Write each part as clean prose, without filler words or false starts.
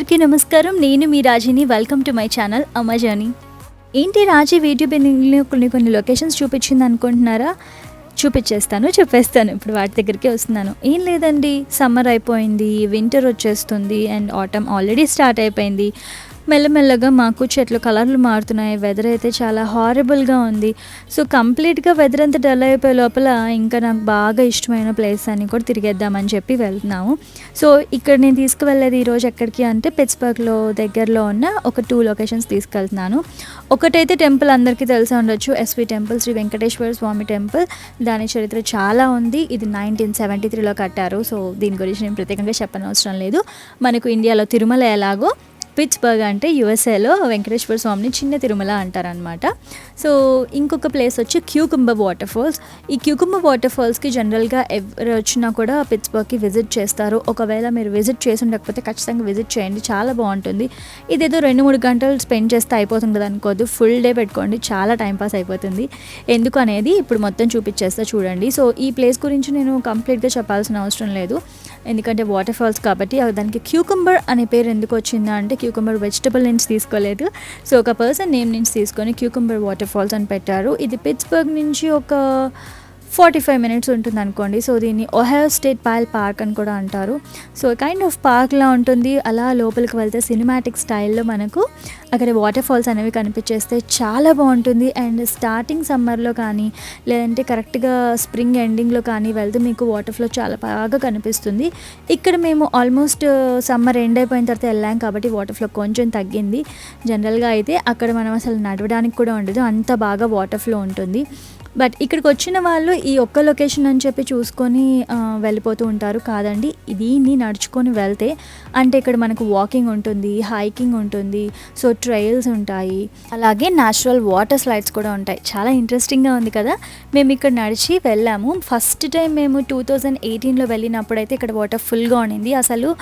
అందరికీ నమస్కారం. నేను మీ రాజీని. వెల్కమ్ టు మై ఛానల్ అమ్మ జర్నీ. ఏంటి రాజీ వీడియో బిగినింగ్‌లో కొన్ని లొకేషన్స్ చూపించింది అనుకుంటున్నారా? చెప్పేస్తాను. ఇప్పుడు వాటి దగ్గరికే వస్తున్నాను. ఏం లేదండి, సమ్మర్ అయిపోయింది, వింటర్ వచ్చేస్తుంది అండ్ ఆటమ్ ఆల్రెడీ స్టార్ట్ అయిపోయింది. మెల్లమెల్లగా మాకు చెట్లు కలర్లు మారుతున్నాయి. వెదర్ అయితే చాలా హారబుల్గా ఉంది. సో కంప్లీట్గా వెదర్ అంతా డల్ అయిపోయే లోపల ఇంకా నాకు బాగా ఇష్టమైన ప్లేస్ అని కూడా తిరిగేద్దామని చెప్పి వెళ్తున్నాము. సో ఇక్కడ నేను తీసుకువెళ్ళేది ఈరోజు ఎక్కడికి అంటే పిట్స్బర్గ్లో దగ్గరలో ఉన్న ఒక 2 లొకేషన్స్ తీసుకెళ్తున్నాను. ఒకటైతే టెంపుల్ అందరికీ తెలిసే ఉండొచ్చు, ఎస్వి టెంపుల్, శ్రీ వెంకటేశ్వర స్వామి టెంపుల్. దాని చరిత్ర చాలా ఉంది. ఇది 1973లో కట్టారు. సో దీని గురించి నేను ప్రత్యేకంగా చెప్పనవసరం లేదు. మనకు ఇండియాలో తిరుమల ఎలాగో పిట్స్బర్గ్ అంటే యుఎస్ఏలో వెంకటేశ్వర స్వామిని చిన్న తిరుమల అంటారనమాట. సో ఇంకొక ప్లేస్ వచ్చి క్యూకుంబర్ వాటర్ ఫాల్స్. ఈ క్యూకుంబర్ వాటర్ ఫాల్స్కి జనరల్గా ఎవరు వచ్చినా కూడా పిట్స్బర్గ్కి విజిట్ చేస్తారు. ఒకవేళ మీరు విజిట్ చేసి ఉండకపోతే ఖచ్చితంగా విజిట్ చేయండి, చాలా బాగుంటుంది. ఇదేదో 2-3 గంటలు స్పెండ్ చేస్తే అయిపోతుంది అనుకోద్దు, ఫుల్ డే పెట్టుకోండి, చాలా టైంపాస్ అయిపోతుంది. ఎందుకు అనేది ఇప్పుడు మొత్తం చూపించేస్తా చూడండి. సో ఈ ప్లేస్ గురించి నేను కంప్లీట్గా చెప్పాల్సిన అవసరం లేదు, ఎందుకంటే వాటర్ ఫాల్స్ కాబట్టి. దానికి క్యూకుంబర్ అనే పేరు ఎందుకు వచ్చిందా అంటే క్యూకుంబర్ వెజిటబుల్ నుంచి తీసుకోలేదు. సో ఒక పర్సన్ నేమ్ నుంచి తీసుకొని క్యూకుంబర్ వాటర్ ఫాల్స్ అని పెట్టారు. ఇది పిట్స్బర్గ్ నుంచి ఒక 45 మినిట్స్ ఉంటుంది అనుకోండి. సో దీన్ని ఒహైయో స్టేట్ పార్క్ అని కూడా అంటారు. సో కైండ్ ఆఫ్ పార్క్లా ఉంటుంది. అలా లోపలికి వెళ్తే సినిమాటిక్ స్టైల్లో మనకు అక్కడ వాటర్ ఫాల్స్ అనేవి కనిపించేస్తే చాలా బాగుంటుంది. అండ్ స్టార్టింగ్ సమ్మర్లో కానీ లేదంటే కరెక్ట్గా స్ప్రింగ్ ఎండింగ్లో కానీ వెళ్తే మీకు వాటర్ ఫ్లో చాలా బాగా కనిపిస్తుంది. ఇక్కడ మేము ఆల్మోస్ట్ సమ్మర్ ఎండ్ అయిపోయిన తర్వాత వెళ్ళాం కాబట్టి వాటర్ ఫ్లో కొంచెం తగ్గింది. జనరల్గా అయితే అక్కడ మనం అసలు నడవడానికి కూడా ఉండదు, అంత బాగా వాటర్ ఫ్లో ఉంటుంది. బట్ ఇక్కడికి వచ్చిన వాళ్ళు ఈ ఒక్క లొకేషన్ అని చెప్పి చూసుకొని వెళ్ళిపోతూ ఉంటారు. కాదండి, దీన్ని నడుచుకొని వెళ్తే అంటే ఇక్కడ మనకు వాకింగ్ ఉంటుంది, హైకింగ్ ఉంటుంది, సో ట్రైల్స్ ఉంటాయి, అలాగే న్యాచురల్ వాటర్ స్లైడ్స్ కూడా ఉంటాయి. చాలా ఇంట్రెస్టింగ్గా ఉంది కదా. మేము ఇక్కడ నడిచి వెళ్ళాము. ఫస్ట్ టైం మేము 2018లో వెళ్ళినప్పుడైతే ఇక్కడ వాటర్ ఫుల్గా ఉండింది. అసలు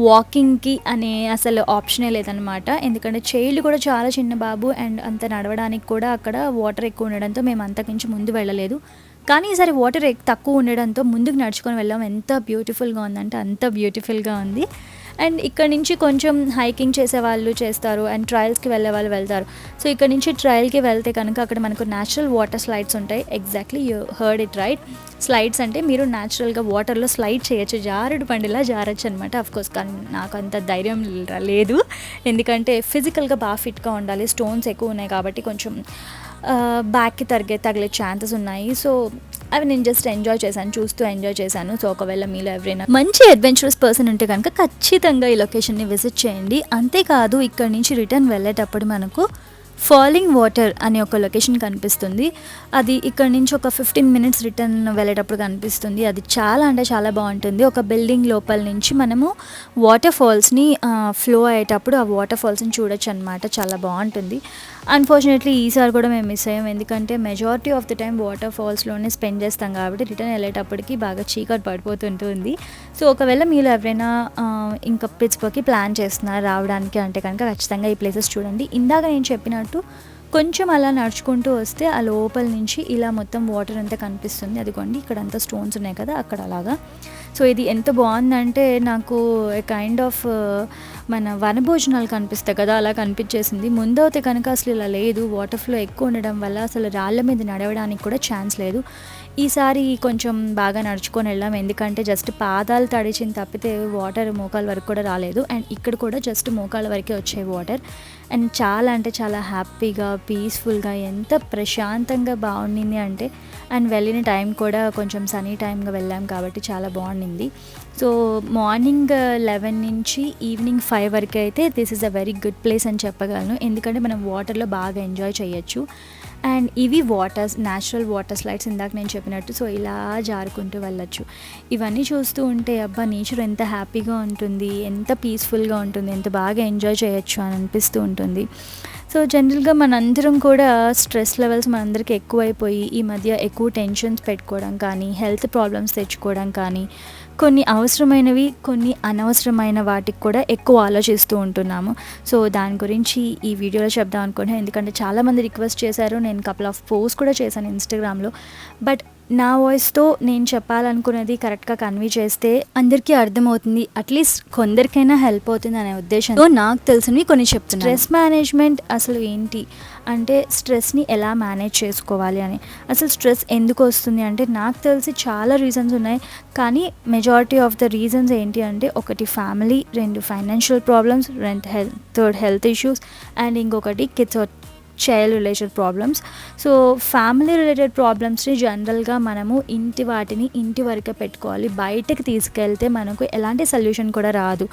వాకింగ్కి అనే అసలు ఆప్షనే లేదనమాట, ఎందుకంటే చైల్డ్ కూడా చాలా చిన్న బాబు అండ్ అంత నడవడానికి కూడా అక్కడ వాటర్ ఎక్కువ ఉండడంతో మేము అంతకించి ముందు వెళ్ళలేదు. కానీ ఈసారి వాటర్ తక్కువ ఉండడంతో ముందుకు నడుచుకొని వెళ్ళాం. ఎంత బ్యూటిఫుల్గా ఉందంటే అంత బ్యూటిఫుల్గా ఉంది. అండ్ ఇక్కడ నుంచి కొంచెం హైకింగ్ చేసే వాళ్ళు చేస్తారు అండ్ ట్రయల్స్కి వెళ్ళే వాళ్ళు వెళ్తారు. సో ఇక్కడ నుంచి ట్రయల్కి వెళ్తే కనుక అక్కడ మనకు న్యాచురల్ వాటర్ స్లైడ్స్ ఉంటాయి. Exactly you heard it right. Slides అంటే మీరు న్యాచురల్గా వాటర్లో స్లైడ్ చేయొచ్చు, జారుడు బండిలా జారచ్చు అనమాట. అఫ్కోర్స్ కానీ నాకు అంత ధైర్యం లేదు, ఎందుకంటే ఫిజికల్గా బాగా ఫిట్గా ఉండాలి. స్టోన్స్ ఎక్కువ ఉన్నాయి కాబట్టి కొంచెం బ్యాక్కి తగిలే ఛాన్సెస్ ఉన్నాయి. సో అవి నేను జస్ట్ చూస్తూ ఎంజాయ్ చేశాను. సో ఒకవేళ మీలో ఎవరైనా మంచి అడ్వెంచరస్ పర్సన్ ఉంటే కనుక ఖచ్చితంగా ఈ లొకేషన్ని విజిట్ చేయండి. అంతేకాదు ఇక్కడ నుంచి రిటర్న్ వెళ్ళేటప్పుడు మనకు ఫాలింగ్ వాటర్ అనే ఒక లొకేషన్ కనిపిస్తుంది. అది ఇక్కడ నుంచి ఒక 15 మినిట్స్ రిటర్న్ వెళ్ళేటప్పుడు కనిపిస్తుంది. అది చాలా అంటే చాలా బాగుంటుంది. ఒక బిల్డింగ్ లోపల నుంచి మనము వాటర్ ఫాల్స్ని ఫ్లో అయ్యేటప్పుడు ఆ వాటర్ ఫాల్స్ని చూడొచ్చు అనమాట. చాలా బాగుంటుంది. అన్ఫార్చునేట్లీ ఈసారి కూడా మేము మిస్ అయ్యాం, ఎందుకంటే majority of the time water ఫాల్స్లోనే స్పెండ్ చేస్తాం కాబట్టి రిటర్న్ వెళ్ళేటప్పటికి బాగా చీకటి పడిపోతుంటుంది. సో ఒకవేళ మీరు ఎవరైనా ఇంకా పిట్స్బర్గ్కి ప్లాన్ చేస్తున్నారు రావడానికి అంటే కనుక ఖచ్చితంగా ఈ ప్లేసెస్ చూడండి. ఇందాక నేను చెప్పినట్టు కొంచెం అలా నడుచుకుంటూ వస్తే ఆ లోపల నుంచి ఇలా మొత్తం వాటర్ అంతా కనిపిస్తుంది. అదిగోండి ఇక్కడ అంతా స్టోన్స్ ఉన్నాయి కదా అక్కడ అలాగా. సో ఇది ఎంత బాగుందంటే నాకు కైండ్ ఆఫ్ మన వనభోజనాలు కనిపిస్తాయి కదా అలా కనిపించేసింది. ముందైతే కనుక అసలు ఇలా లేదు, వాటర్ ఫ్లో ఎక్కువ ఉండడం వల్ల అసలు రాళ్ళ మీద నడవడానికి కూడా ఛాన్స్ లేదు. ఈసారి కొంచెం బాగా నడుచుకొని వెళ్ళాం, ఎందుకంటే జస్ట్ పాదాలు తడిచిన తప్పితే వాటర్ మోకాల వరకు కూడా రాలేదు. అండ్ ఇక్కడ కూడా జస్ట్ మోకాల వరకే వచ్చాయి వాటర్. అండ్ చాలా అంటే చాలా హ్యాపీగా పీస్ఫుల్గా ఎంత ప్రశాంతంగా బాగుండింది అంటే, అండ్ వెళ్ళిన టైం కూడా కొంచెం సనీ టైంగా వెళ్ళాం కాబట్టి చాలా బాగుండింది. సో మార్నింగ్ 11 నుంచి ఈవినింగ్ 5 వరకు అయితే this is a very good place అని చెప్పగలను, ఎందుకంటే మనం వాటర్లో బాగా ఎంజాయ్ చేయొచ్చు. అండ్ ఇవి న్యాచురల్ వాటర్ స్లైడ్స్ ఇందాక నేను చెప్పినట్టు. సో ఇలా జారుకుంటూ వెళ్ళొచ్చు. ఇవన్నీ చూస్తూ ఉంటే అబ్బా నేచర్ ఎంత హ్యాపీగా ఉంటుంది, ఎంత పీస్ఫుల్గా ఉంటుంది, ఎంత బాగా ఎంజాయ్ చేయొచ్చు అని అనిపిస్తూ ఉంటుంది. సో జనరల్గా మనందరం కూడా స్ట్రెస్ లెవెల్స్ మనందరికీ ఎక్కువైపోయి ఈ మధ్య ఎక్కువ టెన్షన్స్ పెట్టుకోవడం కానీ, హెల్త్ ప్రాబ్లమ్స్ తెచ్చుకోవడం కానీ, కొన్ని అవసరమైనవి కొన్ని అనవసరమైన వాటికి కూడా ఎక్కువ ఆలోచిస్తూ ఉంటున్నాము. సో దాని గురించి ఈ వీడియోలో చెప్దాం అనుకుంటున్నాను, ఎందుకంటే చాలామంది రిక్వెస్ట్ చేశారు. నేను కపుల్ ఆఫ్ పోస్ట్ కూడా చేశాను ఇన్స్టాగ్రామ్లో. బట్ నా వాయిస్తో నేను చెప్పాలనుకున్నది కరెక్ట్గా కన్వే చేస్తే అందరికీ అర్థమవుతుంది, అట్లీస్ట్ కొందరికైనా హెల్ప్ అవుతుంది అనే ఉద్దేశంతో నాకు తెలిసినవి కొన్ని చెప్తున్నాను. స్ట్రెస్ మేనేజ్మెంట్ అసలు ఏంటి అంటే స్ట్రెస్ని ఎలా మేనేజ్ చేసుకోవాలి అని. అసలు స్ట్రెస్ ఎందుకు వస్తుంది అంటే నాకు తెలిసి చాలా రీజన్స్ ఉన్నాయి, కానీ మెజారిటీ ఆఫ్ ద రీజన్స్ ఏంటి అంటే ఒకటి family, 2 financial problems, 3 health issues and ఇంకొకటి kids child related problems. So family related ప్రాబ్లమ్స్ని జనరల్గా మనము వాటిని ఇంటి వరకే పెట్టుకోవాలి, బయటకు తీసుకెళ్తే మనకు ఎలాంటి సొల్యూషన్ కూడా రాదు.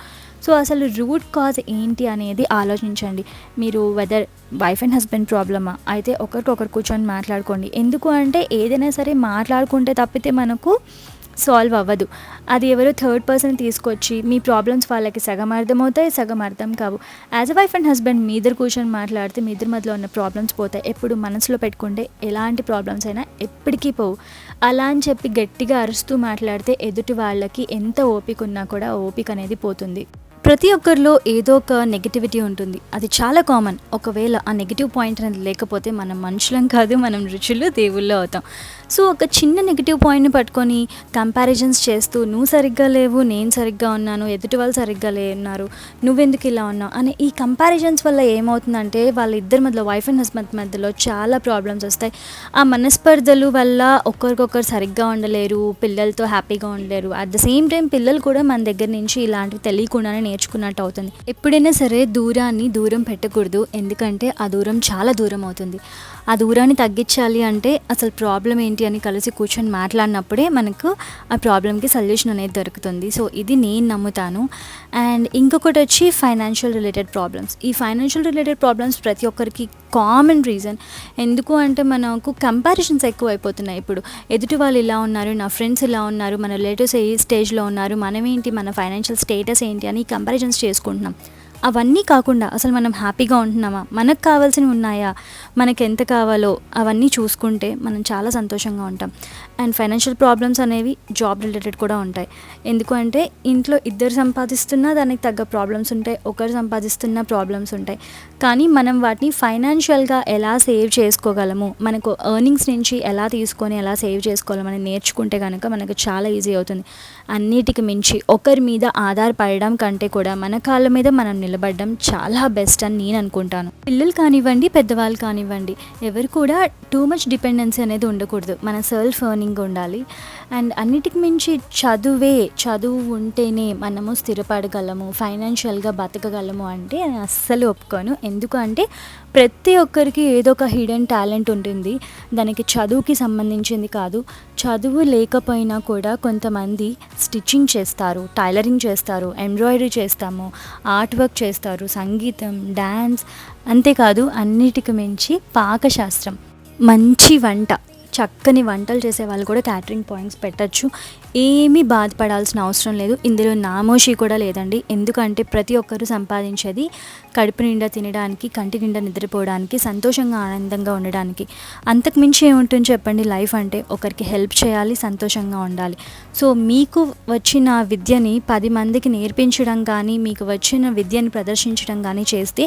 సో అసలు రూట్ కాజ్ ఏంటి అనేది ఆలోచించండి. మీరు వెదర్ వైఫ్ అండ్ హస్బెండ్ ప్రాబ్లమా అయితే ఒకరికొకరు కూర్చొని మాట్లాడుకోండి. ఎందుకు అంటే ఏదైనా సరే మాట్లాడుకుంటే తప్పితే మనకు సాల్వ్ అవ్వదు. అది ఎవరో థర్డ్ పర్సన్ తీసుకొచ్చి మీ ప్రాబ్లమ్స్ వాళ్ళకి సగం అర్థమవుతాయి, సగం అర్థం కావు. As a wife and husband మీ ఇద్దరు కూర్చొని మాట్లాడితే మీ ఇద్దరి మధ్యలో ఉన్న ప్రాబ్లమ్స్ పోతాయి. ఎప్పుడు మనసులో పెట్టుకుంటే ఎలాంటి ప్రాబ్లమ్స్ అయినా ఎప్పటికీ పోవు. అలా అని చెప్పి గట్టిగా అరుస్తూ మాట్లాడితే ఎదుటి వాళ్ళకి ఎంత ఓపిక ఉన్నా కూడా ఓపిక అనేది పోతుంది. ప్రతి ఒక్కరిలో ఏదో ఒక నెగిటివిటీ ఉంటుంది, అది చాలా కామన్. ఒకవేళ ఆ నెగిటివ్ పాయింట్ అనేది లేకపోతే మనం మనుషులం కాదు, మనం రుచులు దేవుళ్ళు అవుతాం. సో ఒక చిన్న నెగిటివ్ పాయింట్ని పట్టుకొని కంపారిజన్స్ చేస్తూ నువ్వు సరిగ్గా లేవు, నేను సరిగ్గా ఉన్నాను, ఎదుటి వాళ్ళు సరిగ్గా లేన్నారు, నువ్వెందుకు ఇలా ఉన్నావు అనే ఈ కంపారిజన్స్ వల్ల ఏమవుతుందంటే వాళ్ళ ఇద్దరి మధ్యలో, వైఫ్ అండ్ హస్బెండ్ మధ్యలో చాలా ప్రాబ్లమ్స్ వస్తాయి. ఆ మనస్పర్ధలు వల్ల ఒకరికొకరు సరిగ్గా ఉండలేరు, పిల్లలతో హ్యాపీగా ఉండలేరు. అట్ ద సేమ్ టైం పిల్లలు కూడా మన దగ్గర నుంచి ఇలాంటివి తెలియకుండానే నేర్చుకున్నట్టు అవుతుంది. ఎప్పుడైనా సరే దూరం పెట్టకూడదు, ఎందుకంటే ఆ దూరం చాలా దూరం అవుతుంది. ఆ దూరాన్ని తగ్గించాలి అంటే అసలు ప్రాబ్లం ఏంటి అని కలిసి కూర్చొని మాట్లాడినప్పుడే మనకు ఆ ప్రాబ్లంకి సొల్యూషన్ అనేది దొరుకుతుంది. సో ఇది నేను నమ్ముతాను. అండ్ ఇంకొకటి వచ్చి ఫైనాన్షియల్ రిలేటెడ్ ప్రాబ్లమ్స్. ఈ ఫైనాన్షియల్ రిలేటెడ్ ప్రాబ్లమ్స్ ప్రతి ఒక్కరికి కామన్ రీజన్. ఎందుకు అంటే మనకు కంపారిజన్స్ ఎక్కువ అయిపోతున్నాయి. ఇప్పుడు ఎదుటి వాళ్ళు ఇలా ఉన్నారు, నా ఫ్రెండ్స్ ఇలా ఉన్నారు, మన రిలేటివ్స్ ఏ స్టేజ్లో ఉన్నారు, మనమేంటి, మన ఫైనాన్షియల్ స్టేటస్ ఏంటి అని కంపారిజన్స్ చేసుకుంటున్నాం. అవన్నీ కాకుండా అసలు మనం హ్యాపీగా ఉంటున్నామా, మనకు కావాల్సినవి ఉన్నాయా, మనకు ఎంత కావాలో అవన్నీ చూసుకుంటే మనం చాలా సంతోషంగా ఉంటాం. అండ్ ఫైనాన్షియల్ ప్రాబ్లమ్స్ అనేవి జాబ్ రిలేటెడ్ కూడా ఉంటాయి. ఎందుకు అంటే ఇంట్లో ఇద్దరు సంపాదిస్తున్నా దానికి తగ్గ ప్రాబ్లమ్స్ ఉంటాయి, ఒకరు సంపాదిస్తున్న ప్రాబ్లమ్స్ ఉంటాయి. కానీ మనం వాటిని ఫైనాన్షియల్గా ఎలా సేవ్ చేసుకోగలము, మనకు ఎర్నింగ్స్ నుంచి ఎలా తీసుకొని ఎలా సేవ్ చేసుకోవాలని నేర్చుకుంటే కనుక మనకు చాలా ఈజీ అవుతుంది. అన్నిటికి మించి ఒకరి మీద ఆధారపడడం కంటే కూడా మన కాళ్ళ మీద మనం నిలబడడం చాలా బెస్ట్ అని నేను అనుకుంటాను. పిల్లలు కానివ్వండి, పెద్దవాళ్ళు కానివ్వండి, ఎవరు కూడా టూ మచ్ డిపెండెన్సీ అనేది ఉండకూడదు. మన సెల్ఫ్ ఎర్నింగ్ ఉండాలి. అండ్ అన్నిటికి మించి చదువు ఉంటేనే మనము స్థిరపడగలము, ఫైనాన్షియల్గా బతకగలము అంటే నేను అస్సలు ఒప్పుకోను. ఎందుకంటే ప్రతి ఒక్కరికి ఏదో ఒక హిడెన్ టాలెంట్ ఉంటుంది, దానికి చదువుకి సంబంధించింది కాదు. చదువు లేకపోయినా కూడా కొంతమంది స్టిచ్చింగ్ చేస్తారు, టైలరింగ్ చేస్తారు, ఎంబ్రాయిడరీ చేస్తాము, ఆర్ట్ వర్క్ చేస్తారు, సంగీతం, డ్యాన్స్, అంతేకాదు అన్నిటికి మించి పాకశాస్త్రం, మంచి వంట, చక్కని వంటలు చేసే వాళ్ళు కూడా క్యాటరింగ్ పాయింట్స్ పెట్టచ్చు. ఏమీ బాధపడాల్సిన అవసరం లేదు. ఇందులో నామోషి కూడా లేదండి. ఎందుకంటే ప్రతి ఒక్కరూ సంపాదించేది కడుపు నిండా తినడానికి, కంటి నిండా నిద్రపోవడానికి, సంతోషంగా ఆనందంగా ఉండడానికి. అంతకుమించి ఏముంటుంది చెప్పండి? లైఫ్ అంటే ఒకరికి హెల్ప్ చేయాలి, సంతోషంగా ఉండాలి. సో మీకు వచ్చిన విద్యని 10 మందికి నేర్పించడం కానీ, మీకు వచ్చిన విద్యని ప్రదర్శించడం కానీ చేస్తే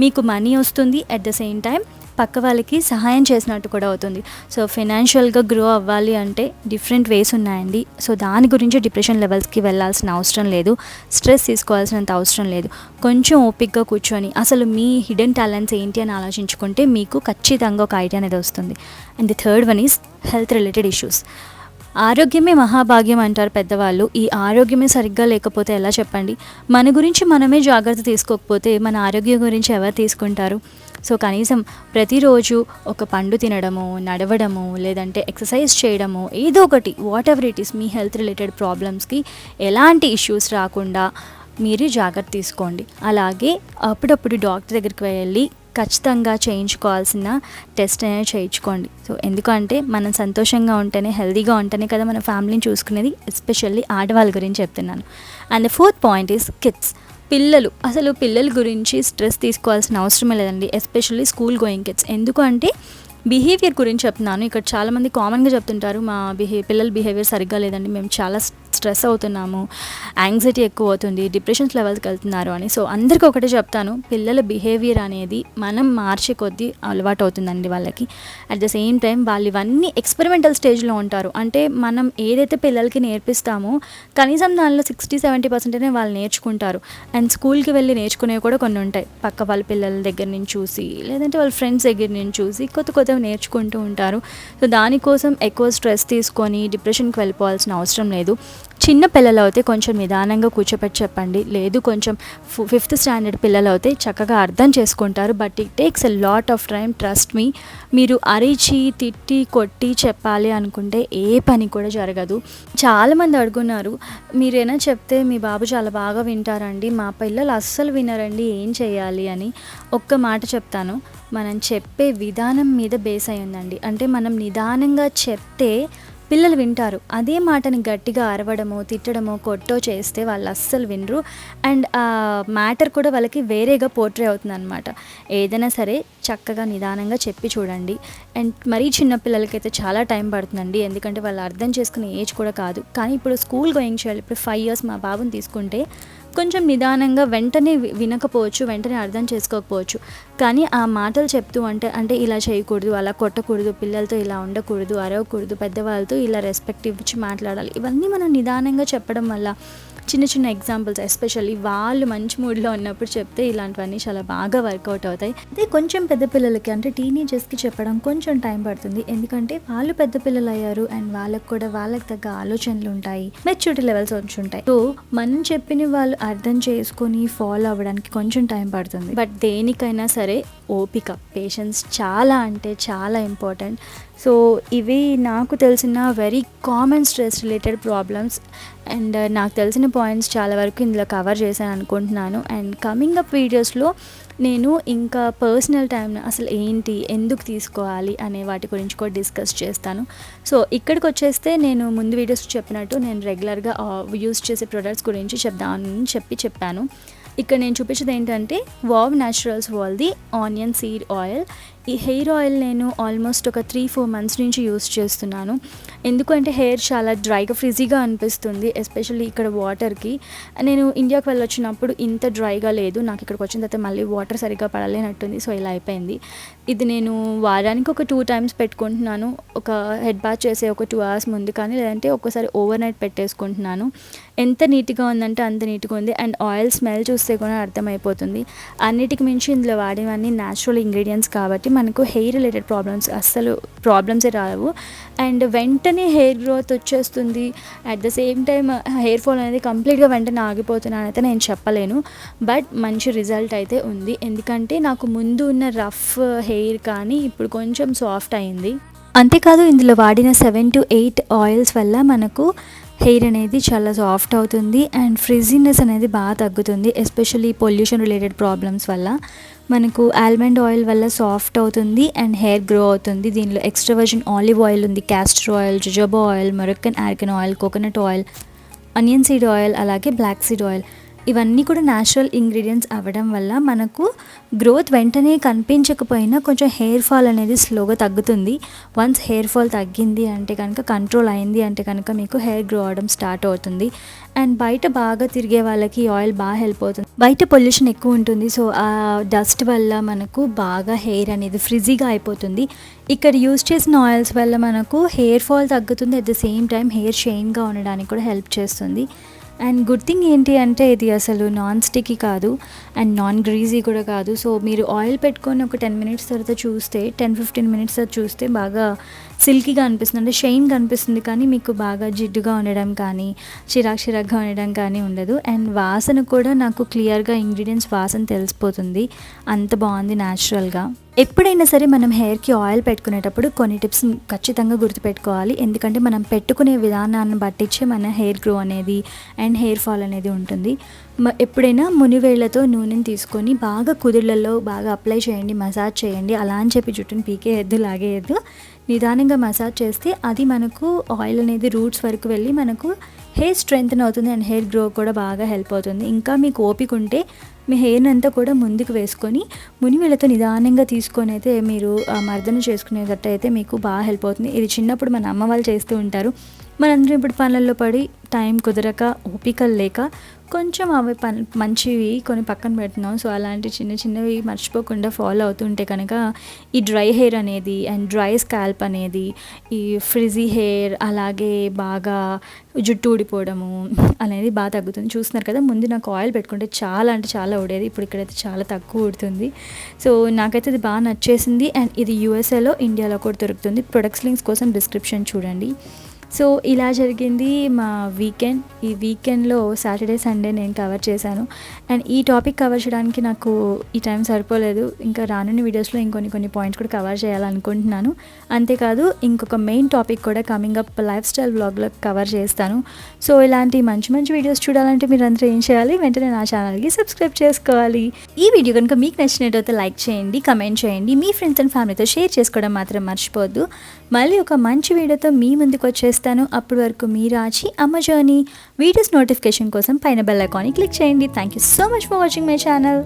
మీకు మనీ వస్తుంది, అట్ ద సేమ్ టైం పక్క వాళ్ళకి సహాయం చేసినట్టు కూడా అవుతుంది. సో ఫైనాన్షియల్గా గ్రో అవ్వాలి అంటే డిఫరెంట్ వేస్ ఉన్నాయండి. సో దాని గురించి డిప్రెషన్ లెవెల్స్కి వెళ్ళాల్సిన అవసరం లేదు, స్ట్రెస్ తీసుకోవాల్సినంత అవసరం లేదు. కొంచెం ఓపిక్గా కూర్చొని అసలు మీ హిడెన్ టాలెంట్స్ ఏంటి అని ఆలోచించుకుంటే మీకు ఖచ్చితంగా ఒక ఐడియా అనేది వస్తుంది. And the third one is health related issues. ఆరోగ్యమే మహాభాగ్యం అంటారు పెద్దవాళ్ళు. ఈ ఆరోగ్యమే సరిగ్గా లేకపోతే ఎలా చెప్పండి? మన గురించి మనమే జాగ్రత్త తీసుకోకపోతే మన ఆరోగ్యం గురించి ఎవరు తీసుకుంటారు? సో కనీసం ప్రతిరోజు ఒక పండు తినడము, నడవడము, లేదంటే ఎక్సర్సైజ్ చేయడము, ఏదో ఒకటి, వాట్ ఎవర్ ఇట్ ఈస్, మీ హెల్త్ రిలేటెడ్ ప్రాబ్లమ్స్కి ఎలాంటి ఇష్యూస్ రాకుండా మీరు జాగ్రత్త తీసుకోండి. అలాగే అప్పుడప్పుడు డాక్టర్ దగ్గరికి వెళ్ళి ఖచ్చితంగా చేయించుకోవాల్సిన టెస్ట్ అనేది చేయించుకోండి. సో ఎందుకంటే మనం సంతోషంగా ఉంటేనే, హెల్తీగా ఉంటేనే కదా మన ఫ్యామిలీని చూసుకునేది. ఎస్పెషల్లీ ఆడవాళ్ళ గురించి చెప్తున్నాను. And the fourth point is kids. పిల్లలు, అసలు పిల్లల గురించి స్ట్రెస్ తీసుకోవాల్సిన అవసరమే లేదండి, ఎస్పెషల్లీ స్కూల్ గోయింగ్ కిడ్స్. ఎందుకంటే బిహేవియర్ గురించి చెప్తున్నాను. ఇక్కడ చాలామంది కామన్గా చెప్తుంటారు, మా పిల్లల బిహేవియర్ సరిగ్గా లేదండి, మేము చాలా స్ట్రెస్ అవుతున్నాము, యాంగ్జైటీ ఎక్కువ అవుతుంది, డిప్రెషన్స్ లెవెల్స్కి వెళ్తున్నారు అని. సో అందరికీ ఒకటే చెప్తాను, పిల్లల బిహేవియర్ అనేది మనం మార్చే కొద్దీ అలవాటు అవుతుందండి వాళ్ళకి. అట్ ద సేమ్ టైం వాళ్ళు ఇవన్నీ ఎక్స్పెరిమెంటల్ స్టేజ్లో ఉంటారు. అంటే మనం ఏదైతే పిల్లలకి నేర్పిస్తామో కనీసం దానిలో 60-70% వాళ్ళు నేర్చుకుంటారు. అండ్ స్కూల్కి వెళ్ళి నేర్చుకునేవి కూడా కొన్ని ఉంటాయి, పక్క వాళ్ళ పిల్లల దగ్గర నుంచి చూసి, లేదంటే వాళ్ళ ఫ్రెండ్స్ దగ్గర నుంచి చూసి కొత్తవి నేర్చుకుంటూ ఉంటారు. సో దానికోసం ఎక్కువ స్ట్రెస్ తీసుకొని డిప్రెషన్కి వెళ్ళిపోవాల్సిన అవసరం లేదు. చిన్న పిల్లలు అయితే కొంచెం నిదానంగా కూర్చోపెట్టి చెప్పండి, లేదు కొంచెం 5th స్టాండర్డ్ పిల్లలు అయితే చక్కగా అర్థం చేసుకుంటారు. But it takes a lot of time, trust me. మీరు అరిచి తిట్టి కొట్టి చెప్పాలి అనుకుంటే ఏ పని కూడా జరగదు. చాలామంది అడుగున్నారు, మీరైనా చెప్తే మీ బాబు చాలా బాగా వింటారండి, మా పిల్లలు అస్సలు వినరండి, ఏం చేయాలి అని. ఒక్క మాట చెప్తాను, మనం చెప్పే విధానం మీద బేస్ అయి ఉందండి. అంటే మనం నిదానంగా చెప్తే పిల్లలు వింటారు. అదే మాటని గట్టిగా అరవడమో తిట్టడమో కొట్టో చేస్తే వాళ్ళు అస్సలు వినరు. అండ్ ఆ మ్యాటర్ కూడా వాళ్ళకి వేరేగా పోర్ట్రే అవుతుంది అనమాట. ఏదైనా సరే చక్కగా నిదానంగా చెప్పి చూడండి. అండ్ మరీ చిన్న పిల్లలకైతే చాలా టైం పడుతుందండి, ఎందుకంటే వాళ్ళు అర్థం చేసుకునే ఏజ్ కూడా కాదు. కానీ ఇప్పుడు స్కూల్ గోయింగ్ చేయాలి. ఇప్పుడు 5 years మా బాబుని తీసుకుంటే కొంచెం నిదానంగా వెంటనే వినకపోవచ్చు, వెంటనే అర్థం చేసుకోకపోవచ్చు. కానీ ఆ మాటలు చెప్తూ అంటే ఇలా చేయకూడదు, అలా కొట్టకూడదు, పిల్లలతో ఇలా ఉండకూడదు, అరవకూడదు, పెద్దవాళ్ళతో ఇలా రెస్పెక్ట్ ఇచ్చి మాట్లాడాలి, ఇవన్నీ మనం నిదానంగా చెప్పడం వల్ల చిన్న ఎగ్జాంపుల్స్, ఎస్పెషల్లీ వాళ్ళు మంచి మూడ్లో ఉన్నప్పుడు చెప్తే ఇలాంటివన్నీ చాలా బాగా వర్కౌట్ అవుతాయి. అదే కొంచెం పెద్ద పిల్లలకి అంటే టీనేజర్స్కి చెప్పడం కొంచెం టైం పడుతుంది, ఎందుకంటే వాళ్ళు పెద్ద పిల్లలు అయ్యారు అండ్ వాళ్ళకి కూడా వాళ్ళకి తగ్గ ఆలోచనలు ఉంటాయి, మెచ్యూరిటీ లెవెల్స్ వచ్చి ఉంటాయి. సో మనం చెప్పిన వాళ్ళు అర్థం చేసుకొని ఫాలో అవ్వడానికి కొంచెం టైం పడుతుంది. బట్ దేనికైనా సరే ఓపిక, పేషెన్స్ చాలా అంటే చాలా ఇంపార్టెంట్. సో ఇవి నాకు తెలిసిన very common stress related problems. And నాకు తెలిసిన పాయింట్స్ చాలా వరకు ఇందులో కవర్ చేశాను అనుకుంటున్నాను. అండ్ కమింగ్ అప్ వీడియోస్లో నేను ఇంకా పర్సనల్ టైంని అసలు ఏంటి, ఎందుకు తీసుకోవాలి అనే వాటి గురించి కూడా డిస్కస్ చేస్తాను. సో ఇక్కడికి వచ్చేస్తే నేను ముందు వీడియోస్ చెప్పినట్టు నేను రెగ్యులర్గా యూస్ చేసే ప్రొడక్ట్స్ గురించి చెప్దామని చెప్పాను. ఇక్కడ నేను చూపించేది ఏంటంటే వావ్ న్యాచురల్స్ వాళ్ళది ఆనియన్ సీడ్ ఆయిల్. ఈ హెయిర్ ఆయిల్ నేను ఆల్మోస్ట్ ఒక 3-4 months నుంచి యూస్ చేస్తున్నాను. ఎందుకంటే హెయిర్ చాలా డ్రైగా ఫ్రిజీగా అనిపిస్తుంది, ఎస్పెషల్లీ ఇక్కడ వాటర్కి. నేను ఇండియాకి వెళ్ళొచ్చినప్పుడు ఇంత డ్రైగా లేదు, నాకు ఇక్కడికి వచ్చిన తర్వాత మళ్ళీ వాటర్ సరిగ్గా పడలేనట్టుంది. సో ఇలా అయిపోయింది. ఇది నేను వారానికి ఒక 2 times పెట్టుకుంటున్నాను. ఒక హెడ్ బాత్ చేసే ఒక 2 hours ముందు కానీ, లేదంటే ఒక్కసారి ఓవర్ నైట్ పెట్టేసుకుంటున్నాను. ఎంత నీట్గా ఉందంటే అంత నీట్గా ఉంది. అండ్ ఆయిల్ స్మెల్ చూస్తే కూడా అర్థమైపోతుంది. అన్నిటికి మించి ఇందులో వాడేవన్నీ న్యాచురల్ ఇంగ్రీడియంట్స్ కాబట్టి మనకు హెయిర్ రిలేటెడ్ ప్రాబ్లమ్సే రావు. అండ్ వెంటనే హెయిర్ గ్రోత్ వచ్చేస్తుంది. At the same time hair fall అనేది కంప్లీట్గా వెంటనే ఆగిపోతున్నాను అయితే నేను చెప్పలేను. బట్ మంచి రిజల్ట్ అయితే ఉంది, ఎందుకంటే నాకు ముందు ఉన్న రఫ్ హెయిర్ కానీ ఇప్పుడు కొంచెం సాఫ్ట్ అయింది. అంతేకాదు ఇందులో వాడిన 7 to 8 ఆయిల్స్ వల్ల మనకు హెయిర్ అనేది చాలా సాఫ్ట్ అవుతుంది అండ్ ఫ్రిజీనెస్ అనేది బాగా తగ్గుతుంది, ఎస్పెషల్లీ పొల్యూషన్ రిలేటెడ్ ప్రాబ్లమ్స్ వల్ల. మనకు ఆల్మండ్ ఆయిల్ వల్ల సాఫ్ట్ అవుతుంది అండ్ హెయిర్ గ్రో అవుతుంది. దీనిలో ఎక్స్ట్రా వర్జిన్ ఆలివ్ ఆయిల్ ఉంది, castor oil, jojoba oil, Moroccan argan oil, coconut oil, onion seed oil, అలాగే బ్లాక్ సీడ్ ఆయిల్. ఇవన్నీ కూడా న్యాచురల్ ఇంగ్రీడియంట్స్ అవ్వడం వల్ల మనకు గ్రోత్ వెంటనే కనిపించకపోయినా కొంచెం హెయిర్ ఫాల్ అనేది స్లోగా తగ్గుతుంది. వన్స్ హెయిర్ ఫాల్ తగ్గింది అంటే కనుక, కంట్రోల్ అయింది అంటే కనుక మీకు హెయిర్ గ్రో అవడం స్టార్ట్ అవుతుంది. అండ్ బయట బాగా తిరిగే వాళ్ళకి ఆయిల్ బాగా హెల్ప్ అవుతుంది. బయట పొల్యూషన్ ఎక్కువ ఉంటుంది, సో ఆ డస్ట్ వల్ల మనకు బాగా హెయిర్ అనేది ఫ్రిజీగా అయిపోతుంది. ఇక్కడ యూజ్ చేసిన ఆయిల్స్ వల్ల మనకు హెయిర్ ఫాల్ తగ్గుతుంది, at the same time hair షైన్గా ఉండడానికి కూడా హెల్ప్ చేస్తుంది. అండ్ గుడ్ థింగ్ ఏంటి అంటే ఇది అసలు నాన్ స్టిక్కీ కాదు అండ్ నాన్ గ్రీజీ కూడా కాదు. సో మీరు ఆయిల్ పెట్టుకొని ఒక 10 minutes తర్వాత చూస్తే, 10-15 minutes తర్వాత చూస్తే బాగా సిల్కీగా అనిపిస్తుంది, అంటే షైన్ కనిపిస్తుంది. కానీ మీకు బాగా జిడ్డుగా ఉండడం కానీ, చిరాగ్గా ఉండడం కానీ ఉండదు. అండ్ వాసన కూడా నాకు క్లియర్గా ఇంగ్రీడియంట్స్ వాసన తెలిసిపోతుంది, అంత బాగుంది న్యాచురల్గా. ఎప్పుడైనా సరే మనం హెయిర్కి ఆయిల్ పెట్టుకునేటప్పుడు కొన్ని టిప్స్ ఖచ్చితంగా గుర్తుపెట్టుకోవాలి. ఎందుకంటే మనం పెట్టుకునే విధానాన్ని బట్టించే మన హెయిర్ గ్రో అనేది అండ్ హెయిర్ ఫాల్ అనేది ఉంటుంది. ఎప్పుడైనా మునివేళ్లతో నూనెని తీసుకొని బాగా కుదుళ్ళల్లో బాగా అప్లై చేయండి, మసాజ్ చేయండి. అలా అని చెప్పి జుట్టుని పీకేయద్దు, లాగేయద్దు. నిదానంగా మసాజ్ చేస్తే అది మనకు ఆయిల్ అనేది రూట్స్ వరకు వెళ్ళి మనకు హెయిర్ స్ట్రెంగ్తన్ అవుతుంది అండ్ హెయిర్ గ్రో కూడా బాగా హెల్ప్ అవుతుంది. ఇంకా మీకు ఓపిక ఉంటే మీ హెయిర్ని అంతా కూడా ముందుకు వేసుకొని మునివేళ్ళతో నిదానంగా తీసుకొని అయితే మీరు మర్దన చేసుకునేటట్టు అయితే మీకు బాగా హెల్ప్ అవుతుంది. ఇది చిన్నప్పుడు మన అమ్మ వాళ్ళు చేస్తూ ఉంటారు. మనందరం ఇప్పుడు పనుల్లో పడి టైం కుదరక ఓపికలు లేక కొంచెం అవి మంచివి కొన్ని పక్కన పెడుతున్నాం. సో అలాంటి చిన్న చిన్నవి మర్చిపోకుండా ఫాలో అవుతుంటే కనుక ఈ డ్రై హెయిర్ అనేది అండ్ డ్రై స్కాల్ప్ అనేది, ఈ ఫ్రిజీ హెయిర్, అలాగే బాగా జుట్టు ఊడిపోవడము అనేది బాగా తగ్గుతుంది. చూస్తున్నారు కదా, ముందు నాకు ఆయిల్ పెట్టుకుంటే చాలా అంటే చాలా ఊడేది, ఇప్పుడు ఇక్కడైతే చాలా తక్కువ ఊడుతుంది. సో నాకైతే ఇది బాగా నచ్చేసింది. అండ్ ఇది యూఎస్ఏలో, ఇండియాలో కూడా దొరుకుతుంది. ప్రొడక్ట్స్ లింక్స్ కోసం డిస్క్రిప్షన్ చూడండి. సో ఇలా జరిగింది మా వీకెండ్. ఈ వీకెండ్లో సాటర్డే సండే నేను కవర్ చేశాను. అండ్ ఈ టాపిక్ కవర్ చేయడానికి నాకు ఈ టైం సరిపోలేదు. ఇంకా రానున్న వీడియోస్లో కొన్ని పాయింట్స్ కూడా కవర్ చేయాలనుకుంటున్నాను. అంతేకాదు ఇంకొక మెయిన్ టాపిక్ కూడా కమింగ్ అప్ లైఫ్ స్టైల్ వ్లాగ్లో కవర్ చేస్తాను. సో ఇలాంటి మంచి మంచి వీడియోస్ చూడాలంటే మీరందరూ ఏం చేయాలి, వెంటనే నా ఛానల్కి సబ్స్క్రైబ్ చేసుకోవాలి. ఈ వీడియో కనుక మీకు నచ్చినట్టయితే లైక్ చేయండి, కమెంట్ చేయండి, మీ ఫ్రెండ్స్ అండ్ ఫ్యామిలీతో షేర్ చేసుకోవడం మాత్రం మర్చిపోవద్దు. మళ్ళీ ఒక మంచి వీడియోతో మీ ముందుకు వచ్చేస్తాను. అప్పటి వరకు మీ రాజీ అమ్మ జర్నీ. వీడియోస్ నోటిఫికేషన్ కోసం పైన బెల్ ఐకాన్ని క్లిక్ చేయండి. Thank you so much for watching my channel.